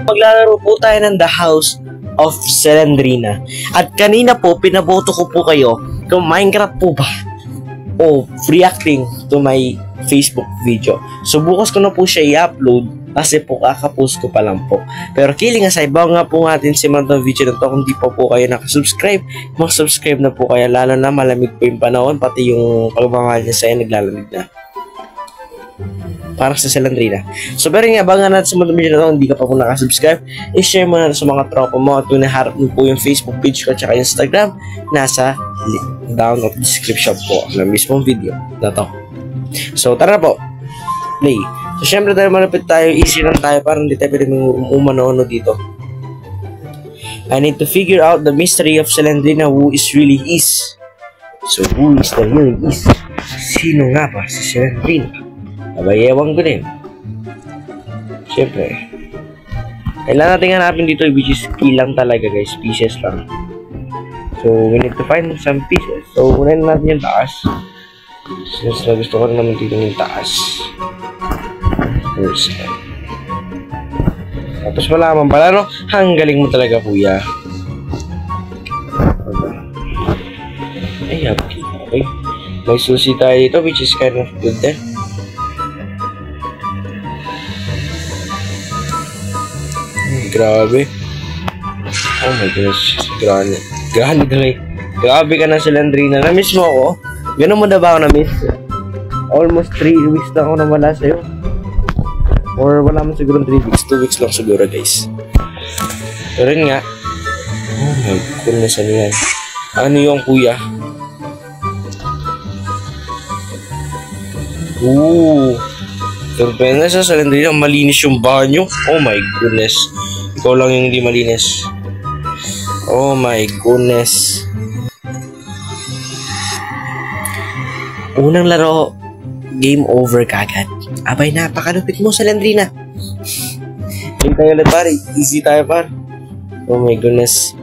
Maglalaro po tayo ng The House of Selendrina. At kanina po, pinaboto ko po kayo kung Minecraft po ba o reacting to my Facebook video. So bukas ko na po siya i-upload kasi po kakapost ko pa lang po. Pero kiling aside, bago nga po natin simulan ng video na to, kung di pa po kayo nakasubscribe, mag-subscribe na po kayo, lalo na malamig po yung panahon, pati yung pagmamahal niya sa'yo naglalamig na. Para sa Selendrina. So pero nga, bago natin simulan ng video na to, hindi ka pa po nakasubscribe, i-share mo na sa mga tropa mo at kung naharap mo po yung Facebook page ko at saka Instagram, nasa down of description po ng mismong video na to. So tara na po, play. So syempre tayo malapit tayo, easy lang tayo, parang hindi tayo pwede umano-ano dito. I need to figure out the mystery of Selendrina, who is really is. So who is the really is? Sino nga ba si Selendrina? Abayewang ko din. Syempre kailangan natin hanapin dito, which is key lang talaga guys, pieces lang. So we need to find some pieces. So unahin natin yung taas, since na gusto ko rin naman dito yung taas. First time. Tapos malaman pala, no? Ang galing mo talaga, kuya. Ay, okay. May susi tayo dito, which is kind of good then. Grabe. Oh my gosh. Grabe ka na, Selendrina. Na-miss mo ako? Ganun mo na ba ako na-miss? Almost 3 weeks na ako nawala sa'yo. Or wala man siguro 3 weeks. 2 weeks lang siguro guys. Pero yun nga. Oh my goodness, ano yan? Ano yung kuya? Terpena sa Selendrina, malinis yung banyo. Oh my goodness. Ikaw lang yung hindi malinis. Oh my goodness. Unang laro, game over kagad. Abay, napakalupit mo, Selendrina. Game tayo ulit, pare. Easy tayo, pare. Oh my goodness.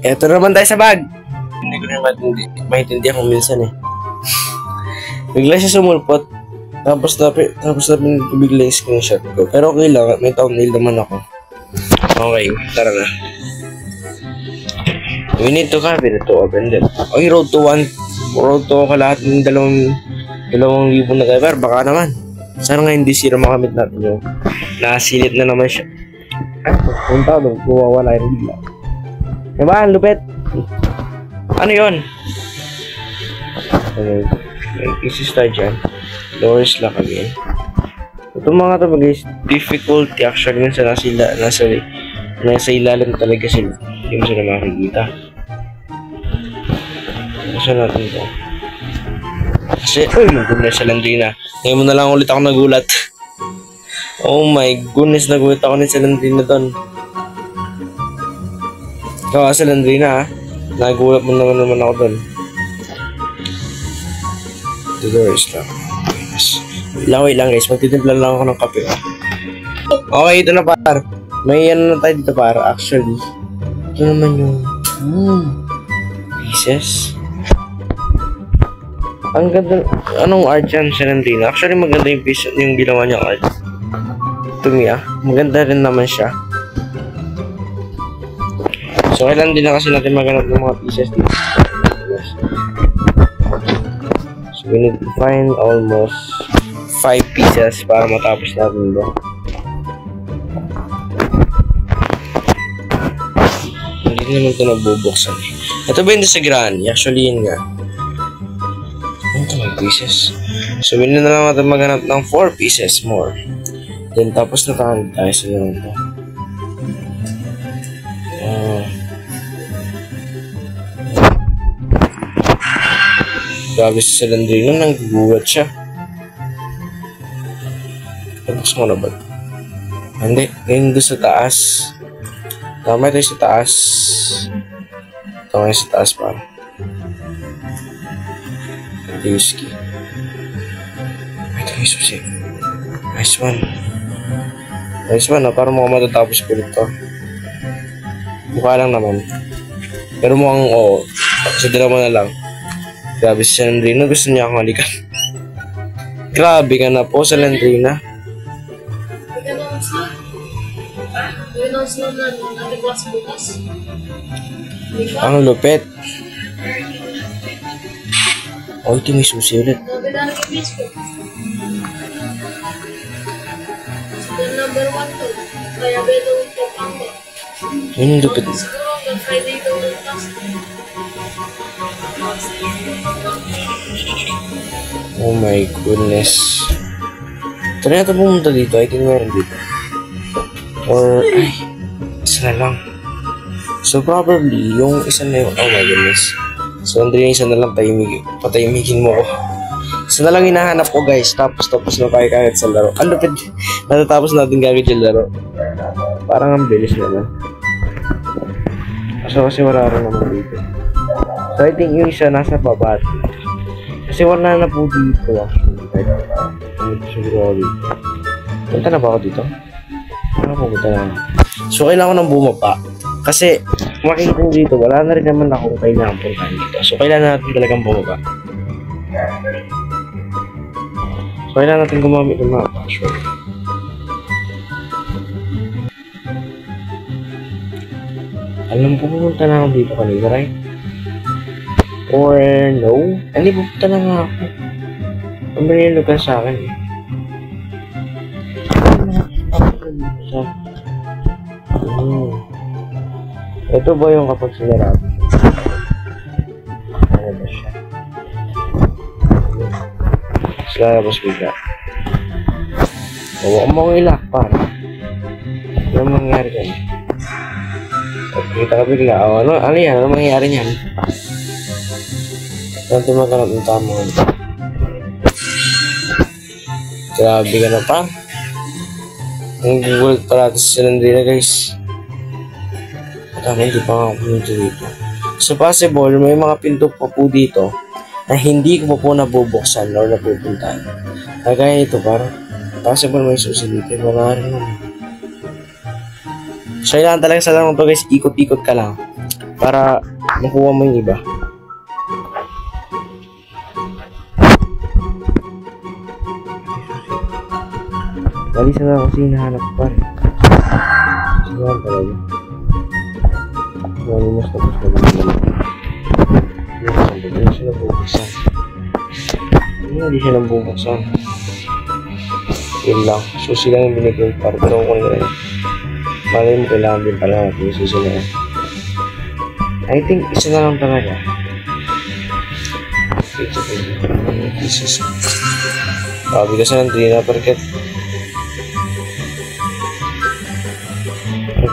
Eto naman tayo sa bag. Hindi ko naman maintindihan kung minsan eh. Bigla siya sumulpot. Tapos na bigla yung screenshot ko. Pero okay lang, may thumbnail naman ako. Okay, tara na. We need to open it. Okay, road to lahat ng 2,000 na driver. Baka naman. Sana nga hindi sira makamit natin yung nasilit na naman siya. Ay, punta doon. Kuwawala yung bigla. Diba? Ang lupit. Ano yun? Okay. May pieces tayo dyan. Doors lock again. Itong mga ito guys, difficulty actually minsan nasa ilalim talaga sila. Hindi mo sila makikita. Kasi natin ito. Kasi, my goodness, Selendrina. Ngayon mo na lang ulit ako nagulat. Oh my goodness, nagulat ako ni Selendrina doon. Ikaw, Selendrina, ha? Nagulat mo naman ako doon. The door is locked. Wait lang guys, magtitimpla lang ako ng kape. Okay, ito na par. May ano na tayo dito par, actually. Ito naman yung pieces. Ang ganda. Anong art yan, Selendrina? Actually, maganda yung piece, yung ginawa niyang art. To me, maganda rin naman siya. So, kailan din na kasi natin maganap ng mga pieces dito. So, we need to find almost 5 pieces para matapos natin ito. Hindi naman ito nabubuksan. Ito ba yung sa granny? Actually, yun nga. Ito may pieces. So, win na lang natin maghanap ng 4 pieces more. Then, tapos nakahanap tayo sa ganun ito. Grabe sa Selendrina, nanggugulat siya. Tapos mo na ba? Hindi, ngayon doon sa taas. Tama ito sa taas. Tama sa taas pa. Whiskey. Ito yung susi. Nice one. Nice one, parang mukhang matatapos ko ito. Mukha lang naman. Pero mukhang sa dalawa na lang. Grabe si Selendrina, gusto niya akong halikan. Grabe ka na po, Selendrina. mas naman, nag-class bukas. Ang lupit. Oh, ito may susi ulit. Naganda ng Facebook. School number 1 to. Kaya beto ito pang ko. Yun yung lupit. Siguro hanggang Friday daw ng class. Oh my goodness. Try natin pumunta dito. I think meron dito. Or, ay, isa na lang. So, probably, yung isa na yun. Oh my goodness. So, Andrea, isa na lang patahimikin mo ko. Isa na lang hinahanap ko, guys. Tapos na tayo kahit sa laro. Ano pa, natatapos natin kagad yung laro. Parang ang bilis naman. Kasi wala rin naman dito. So, I think yung isa nasa baba. Kasi wala na po dito, actually. Siguro dito. Punta na ba ako dito? Pumunta na. So, kailangan ko nang bumaba. Kasi, makikita nyo dito, wala na rin naman akong kailangan puntahan dito. So, kailangan natin talagang bumaba. So, kailangan natin gumamit ng mapa. Sure. Alam ko, pumunta na ako dito kanina, right? Or, no? Hindi, pupunta na nga ako. Ang lugar sa akin, eh. Ito ba yung kapag sinarap? Ano ba siya? Lalabas bigla. Huwag mong ilak para. Ano mangyari ka niya? Pagkita ka bigla. Ano yan? Ano mangyari niyan? Saan tumaganap ng tama? Grabe ka na pa. Ang Google pala ito sa Sandrina, guys. At hindi pa nga pumunta dito. So possible, may mga pinto pa po dito na hindi ko po nabubuksan or napupuntahan. Kagaya ito, parang possible may susulitin. Wala rin naman. So kailangan talaga sa lang ito, guys, ikot-ikot ka lang para makuha mo yung iba. Walis na lang kasi hinahanap pa rin. Siguro talaga. Walis tapos na lang. Hindi siya nabubuksan. Hindi siya nabubuksan. Yun lang. Susi lang yung binigay para pero kung nila yun. Malay mo kailangan din pala natin yung susi na yan. I think isa na lang talaga. Ito po yung pieces. Sabi kasi ng Drina Perket.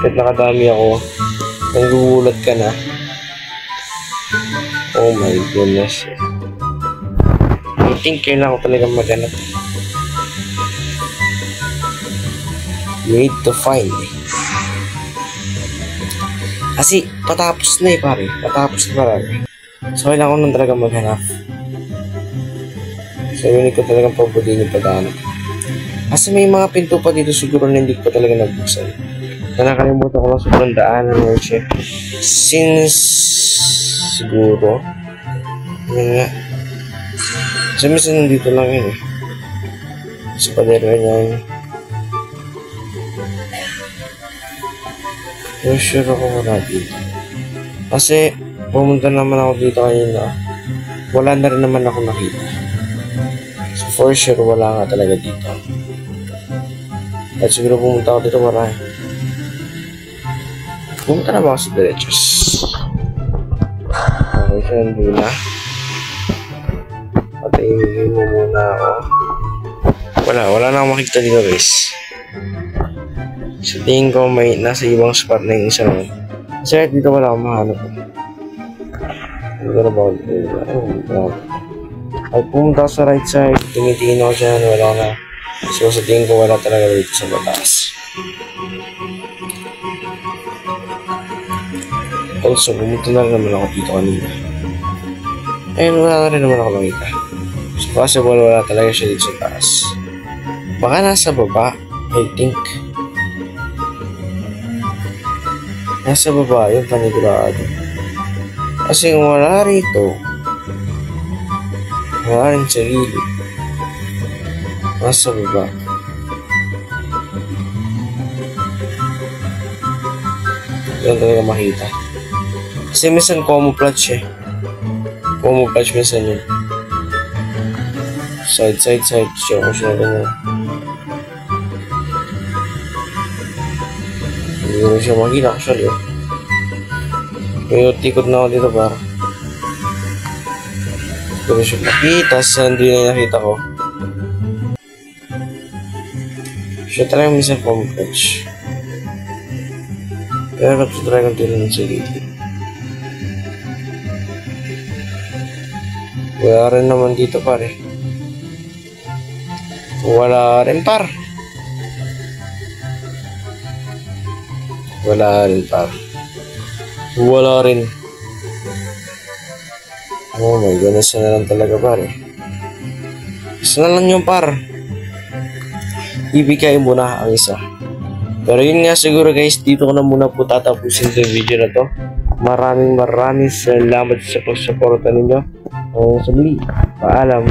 Kahit nakadami ako, nanggugulat ka na. Oh my goodness. I think kailangan ko talagang maghanap. You need to find. Kasi patapos na pare. Patapos na talaga. So kailangan ko nang talagang maghanap. So yun ko talagang pabutin yung paghanap. Kasi may mga pinto pa dito siguro na hindi ko pa talaga nagbuksan. Nakalimutan ko lang sobrang daanan mo siya. Since siguro yun nga. Kasi minsan nandito lang yun eh. Sa padera niya yun. Pero sure ako wala dito. Kasi pumunta naman ako dito kanina. Wala na rin naman ako nakita. So for sure wala nga talaga dito. At siguro pumunta ako dito marami. Pumunta na ba ako sa direchos? Okay, siya nandun na. Patayin mo muna ako. Wala na akong makikita dito, guys. Sa tingin ko may nasa ibang spot na yung isa naman. Kasi dito wala akong mahanap. Dito na ba ako dito? At pumunta ako sa right side, tingin ako dyan, wala na. So sa tingin ko wala talaga dito sa batas. Also, pumunta na rin naman ako dito kanina. Ayun, wala na rin naman ako makita. So, possible wala talaga siya dito sa taas. Baka nasa baba, I think. Nasa baba, yung panigurado. Kasi kung wala rito, wala rin sa gilid. Nasa baba. Yan talaga makita. Kasi minsan camouflage eh. Camouflage minsan yun. Side. Siya ko siya ganyan. Hindi ko siya makita actually. Pero tikot na ako dito para. Hindi ko siya makita. Sandri na yung nakita ko. Siya talaga minsan camouflage. Pero nagtutry kong tinanin sa gilid. Wala rin naman dito pare. Wala rin par. Wala rin. Oh my goodness, na lang talaga pare. Isa na lang yung par. Ibigay mo na ang isa. Pero yun nga siguro guys, dito ko na muna po tatapusin sa video na to. Maraming salamat sa pagsuporta ninyo. Sa muli, paalam.